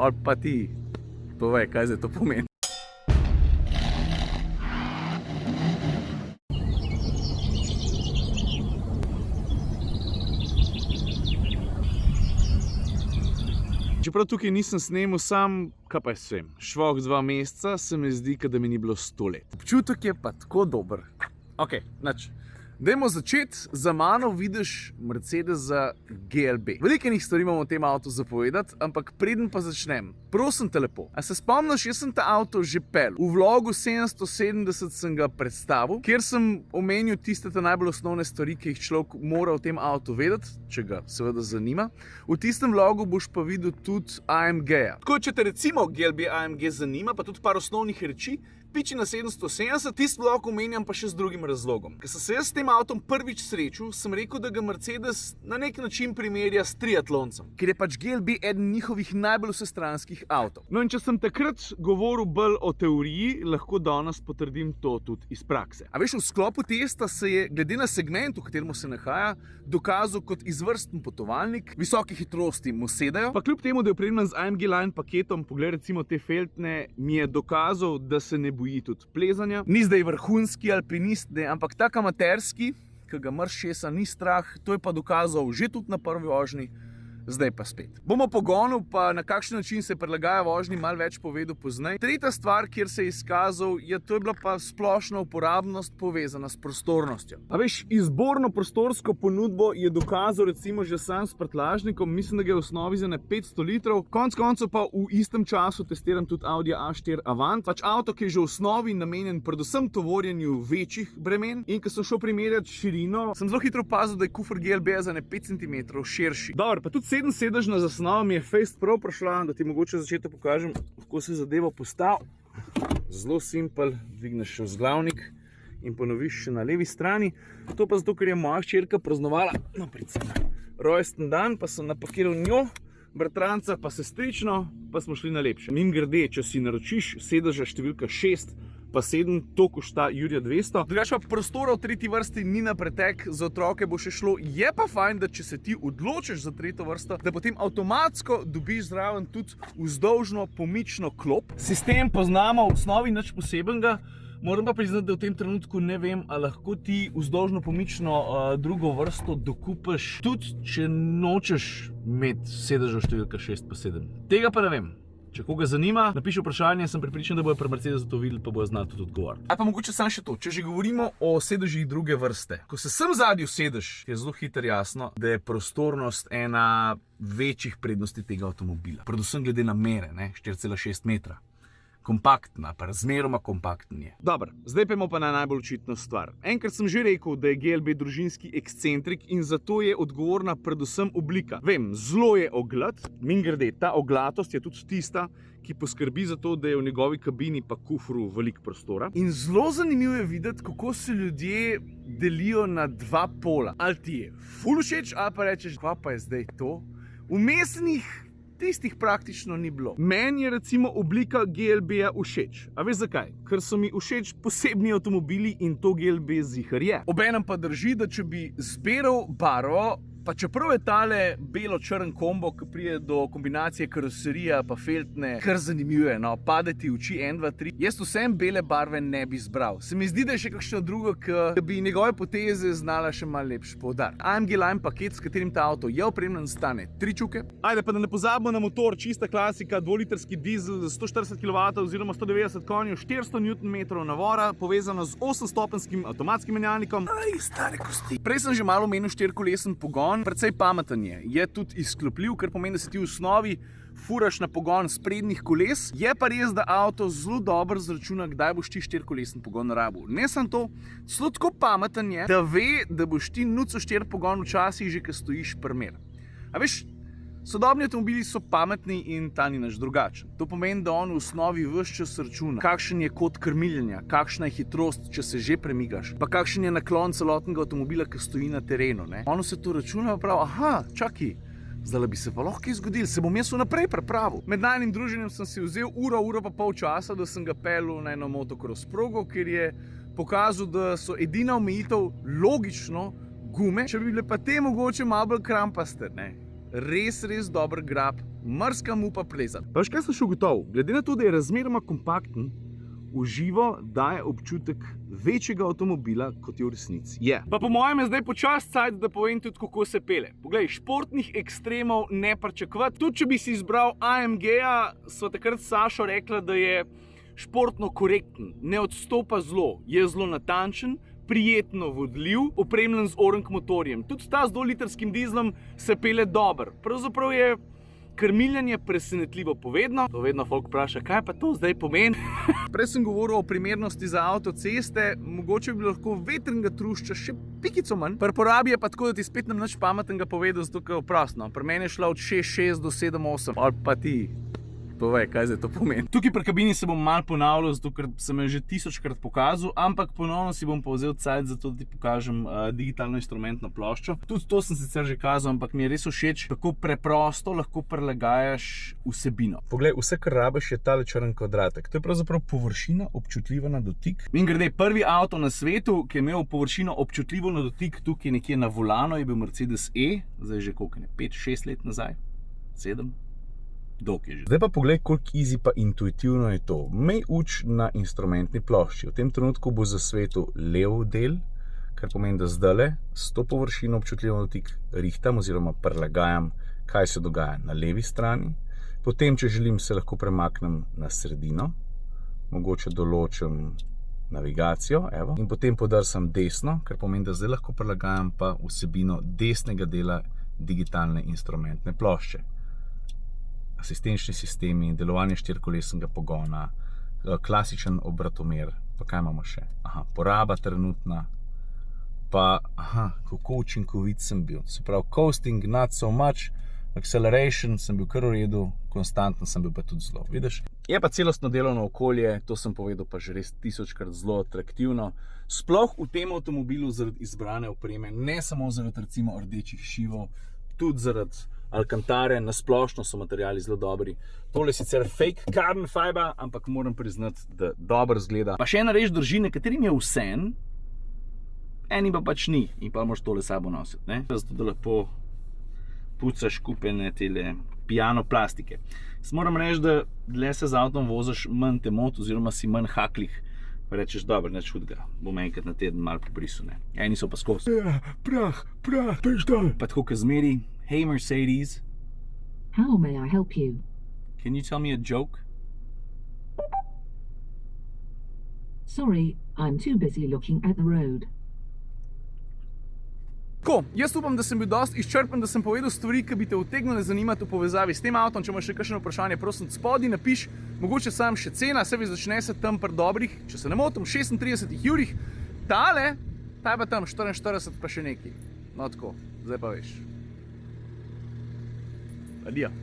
Ali pa ti povej, kaj zdaj to pomeni. Čeprav tukaj nisem snemal sam, kaj pa jaz vem, švoh 2 meseca, se mi zdi, da mi ni bilo 100 let. Občutek je pa tako dober. Ok, nič. Dajmo začeti. Za mano vidiš Mercedesa GLB. Veliko enih stvari imam o tem avtu zapovedati, ampak preden pa začnem, prosim te lepo. A se spomniš, jaz sem ta avto že pel. V vlogu 770 sem ga predstavil, kjer sem omenil tiste najbolj osnovne stvari, ki jih človek mora o tem avtu vedeti, če ga seveda zanima. V tistem vlogu boš pa videl tudi AMG-ja. Tako, če te recimo GLB AMG zanima, pa tudi par osnovnih reči, piči na 770, tisti vlog omenjam pa še z drugim razlogom. Ker sem se jaz s tem avtom prvič srečal, sem rekel, da ga Mercedes na nek način primerja s triatloncem, ker je pač GLB eden njihovih najbolj vsestranskih avtov. No in če sem takrat govoril bolj o teoriji, lahko danes potrdim to tudi iz prakse. A veš, v sklopu testa se je, glede na segment, v katerem se nahaja, dokazal kot izvrsten potovalnik, visoke hitrosti mu sedajo, pa kljub temu, da je opremljen z AMG Line paketom, poglej recimo te feltne, mi je dokazal, da se ne boji tudi plezanja. Ni zdaj vrhunski alpinist, ne, ampak tak amaterski, ki ga mrščesa ni strah, to je pa dokazal že tudi na prvi vožnji, zdaj pa spet. Bomo pogonu, pa na kakšen način se prilagaja vožnji, malo več povedal pozneje. Tretja stvar, kjer se je izkazal, to je bila pa splošna uporabnost povezana s prostornostjo. A veš, izborno prostorsko ponudbo je dokazal recimo že sam s prtljažnikom, mislim, da ga je v osnovi za 500 litrov. Konec koncev pa v istem času testiram tudi Audi A4 Avant, pač avto, ki je že v osnovi namenjen predvsem tovorjenju večjih bremen, in ko sem šel primerjati širino, sem zelo hitro opazil, da je kufer GLB za 5 cm širši. Dobro, pa tudi 7-sedežna zasnova mi je fejst prav prišla, da ti mogoče začeti pokažem, kako se zadeva postavi. Zelo simpel, dvigneš še vzglavnik in ponoviš še na levi strani. To pa zato, ker je moja hčerka praznovala, no, rojsten dan, pa sem napakiral njo, bratranca pa sestrično, pa smo šli na lepše. Mimogrede, če si naročiš sedeža številka 6, pa 7, to košta Jurja 200. Drugače pa prostora v tretji vrsti ni na pretek, za otroke bo še šlo. Je pa fajn, da če se ti odločiš za tretjo vrsto, da potem avtomatsko dobiš zraven tudi vzdolžno pomično klop. Sistem poznamo, v osnovi nič posebenega. Moram pa priznati, da v tem trenutku ne vem, ali lahko ti vzdolžno pomično drugo vrsto dokupiš, tudi če nočeš imeti sedeža številka 6 pa 7. Tega pa ne vem. Če koga zanima, napiši vprašanje, sem prepričan, da bojo pri Mercedesu to videli, pa bojo znali tudi odgovoriti. Ali pa mogoče samo še to, če že govorimo o sedežih druge vrste. Ko se sem zadnji usedeš, je zelo hitro jasno, da je prostornost ena večjih prednosti tega avtomobila. Predvsem glede na mere, 4,6 metra. Kompaktna, pa razmeroma kompaktn je. Dobro, zdaj pojmo pa na najbolj očitno stvar. Enkrat sem že rekel, da je GLB družinski ekscentrik in zato je odgovorna predvsem oblika. Vem, zelo je ogled, mimogrede, ta oglatost je tudi tista, ki poskrbi za to, da je v njegovi kabini pa kufru veliko prostora. In zelo zanimivo je videti, kako se ljudje delijo na dva pola. Ali ti je ful všeč, ali pa rečeš, kva pa je zdaj to? Vmesnih tistih praktično ni bilo. Meni je recimo oblika GLB-ja všeč. A veš zakaj? Ker so mi všeč posebni avtomobili in to GLB zihar je. Obenem pa drži, da če bi zbiral barvo, pa čeprav je tale belo-črn kombo, ki pride do kombinacije karoserija pa feltne, kar zanimivo je, no, pade ti v oči 1, 2, 3, jaz vsem bele barve ne bi izbral. Se mi zdi, da je še kakšno drugo, ki bi njegove poteze znala še malo lepši poudariti. AMG Line paket, s katerim ta avto je opremljen, stane 3 čuke. Ajde, pa da ne pozabimo na motor, čista klasika, 2-litrski dizel z 140 kW oziroma 190 konjev, 400 Nm navora, povezano z 8-stopenjskim avtomatskim menjalnikom. Aj, stare kosti. Prej sem že malo omenil 4-kolesen pogon. Precej pameten je tudi izklopljiv, kar pomeni, da se ti v osnovi furaš na pogon sprednjih koles. Je pa res, da avto zelo dobro zračuna, kdaj boš ti 4-kolesen pogon rabil. Ne samo to, zelo tako pameten je, da ve, da boš ti nuco 4 pogon včasih že, ko stojiš primer. A veš, sodobni avtomobili so pametni in ta ni nič drugačen. To pomeni, da on v osnovi ves čas računa, kakšen je kot krmiljenja, kakšna je hitrost, če se že premigaš, pa kakšen je naklon celotnega avtomobila, ki stoji na terenu. On se to računa pa pravi, aha, čakaj, zdaj bi se pa lahko izgodil, se bom jaz vnaprej pripravil. Med najnim druženjem sem si vzel uro pa pol časa, da sem ga peljal na eno motocross progo, ker je pokazal, da so edina omejitev logično gume, če bi bile pa te mogoče malo bolj krampaste, Res dober grab mrskam mu pa plezati. Pa veš, kaj sem še ugotovil? Glede na to, da je razmeroma kompakten, v živo daje občutek večjega avtomobila, kot je v resnici. Pa po mojem je zdaj počas cajt, da povem tudi, kako se pele. Poglej, športnih ekstremov ne pričakovati. Tudi če bi si izbral AMG-ja, sva takrat s Sašo rekla, da je športno korekten, ne odstopa zelo, je zelo natančen, prijetno vodljiv, opremljen z Orang motorjem. Tudi ta z 2-litrskim dizlom se pele dobro. Pravzaprav je krmiljanje presenetljivo povedno. To vedno folk vpraša, kaj pa to zdaj pomeni? Prej sem govoril o primernosti za avtoceste, mogoče bi lahko vetrnega trušča še pikico manj. Pri porabi je pa tako, da ti spet nam nič pametnega povedal, zato ker je oprostno. Pri meni je šla od 6,6 do 7,8. Ali pa ti povej, kaj zdaj to pomeni. Tukaj pri kabini se bom malo ponavljal, zato ker sem jo že 1000krat pokazal, ampak ponovno si bom povzel cajt, zato da ti pokažem digitalno instrumentno ploščo. Tudi to sem sicer že kazal, ampak mi je res všeč, kako preprosto lahko prilagajaš vsebino. Poglej, vse, kar rabiš, je tale črn kvadratek. To je pravzaprav površina občutljiva na dotik. Mimogrede, prvi avto na svetu, ki je imel površino občutljivo na dotik, tukaj nekje na volanu, je bil Mercedes E, zdaj že koliko ne, 5-6 let nazaj, 7. Zdaj pa poglej, koliko easy pa intuitivno je to. Mej uč na instrumentni plošči. V tem trenutku bo zasvetil lev del, kar pomeni, da zdajle s to površino občutljivo na dotik rihtam oziroma prilagajam, kaj se dogaja na levi strani. Potem, če želim, se lahko premaknem na sredino, mogoče določim navigacijo, evo, in potem podrsam desno, kar pomeni, da zdaj lahko prilagajam pa vsebino desnega dela digitalne instrumentne plošče. Asistenčni sistemi, delovanje štirikolesnega pogona, klasičen obratomer, pa kaj imamo še? Poraba trenutna, pa kako učinkovit sem bil. Se pravi, coasting not so much, acceleration sem bil kar v redu, konstanten sem bil pa tudi zelo. Vidiš? Je pa celostno delovno okolje, to sem povedal pa že res 1000krat zelo atraktivno. Sploh v tem avtomobilu zaradi izbrane opreme, ne samo zaradi recimo rdečih šivov, tudi zaradi Alcantare, na splošno so materiali zelo dobri. Tole je sicer fake carbon fiber, ampak moram priznati, da dobro izgleda. Pa še ena reč drži, nekaterim je vseeno, enim pa pač ni in pa moraš tole sabo nositi, ne? Zato da lepo pucaš kupene tele piano plastike. Jaz moram reči, da dlje se z avtom voziš manj temot oziroma si manj haklih. Pa rečeš, dobro, nič hudega, bom enkrat na teden malo pobrisal, ne? Eni so pa skozi. Prah, peš dol. Pa tako, ko zmeri, hey Mercedes. How may I help you? Can you tell me a joke? Sorry, I'm too busy looking at the road. Tako, jaz upam, da sem bil dosti izčrpen, da sem povedal stvari, ki bi te utegnile zanimati v povezavi s tem avtom. Če imaš še kakšno vprašanje, prosim, spodaj napiš, mogoče sam še cena, se začne se tam pri dobrih, če se ne motim, 36 jurih. Tale, ta je pa tam 44 pa še nekaj. No tako, zdaj pa veš. Adijo.